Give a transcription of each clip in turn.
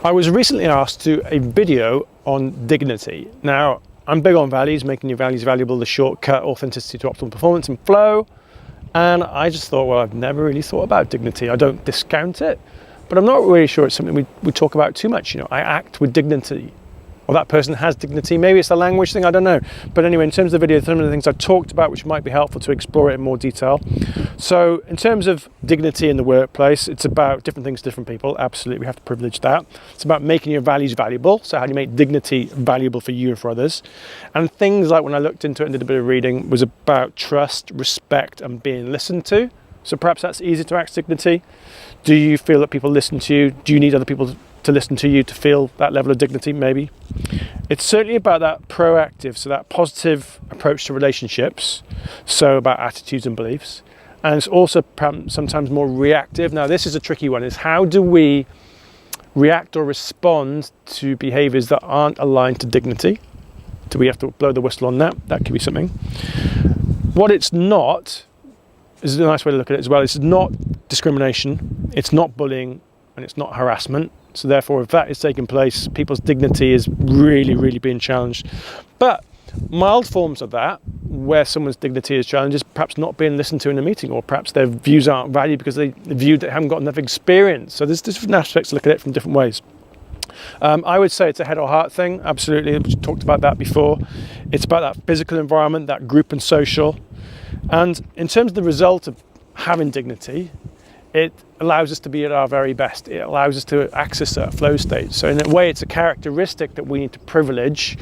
I was recently asked to do a video on dignity. Now, I'm big on values, making your values valuable, the shortcut, authenticity to optimal performance and flow. And I just thought, well, I've never really thought about dignity. I don't discount it, but I'm not really sure it's something we talk about too much. You know, I act with dignity, or that person has dignity. Maybe it's a language thing, I don't know. But anyway, in terms of the video, some of the things I talked about, which might be helpful to explore it in more detail. So in terms of dignity in the workplace, it's about different things to different people. Absolutely, we have to privilege that. It's about making your values valuable. So how do you make dignity valuable for you and for others? And things like, when I looked into it and did a bit of reading, was about trust, respect, and being listened to. So perhaps that's easy to act dignity. Do you feel that people listen to you? Do you need other people to listen to you to feel that level of dignity? Maybe. It's certainly about that proactive, so that positive approach to relationships, so about attitudes and beliefs. And it's also sometimes more reactive. Now, this is a tricky one, is how do we react or respond to behaviors that aren't aligned to dignity? Do we have to blow the whistle on that? That could be something. What it's not is a nice way to look at it as well. It's not discrimination, it's not bullying, and it's not harassment. So therefore, if that is taking place, people's dignity is really, really being challenged. But mild forms of that, where someone's dignity is challenged, is perhaps not being listened to in a meeting, or perhaps their views aren't valued because they viewed that they haven't got enough experience. So there's different aspects to look at it from different ways. I would say it's a head or heart thing, absolutely. We talked about that before. It's about that physical environment, that group and social. And in terms of the result of having dignity, it allows us to be at our very best. It allows us to access that flow state. So in a way, it's a characteristic that we need to privilege.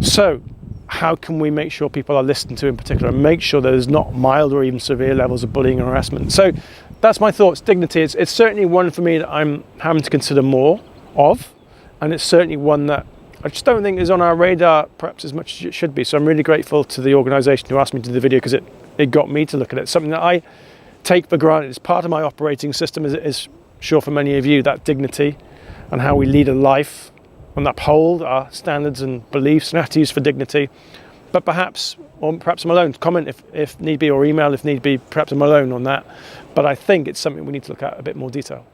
So how can we make sure people are listened to in particular, and make sure there's not mild or even severe levels of bullying and harassment? So that's my thoughts. Dignity, it's certainly one for me that I'm having to consider more of, and it's certainly one that I just don't think is on our radar perhaps as much as it should be. So I'm really grateful to the organisation who asked me to do the video, because it got me to look at it. Something that I take for granted. It's part of my operating system, as it is sure for many of you, that dignity and how we lead a life and uphold our standards and beliefs and attitudes for dignity. But perhaps I'm alone. Comment if need be, or email if need be. Perhaps I'm alone on that. But I think it's something we need to look at a bit more detail.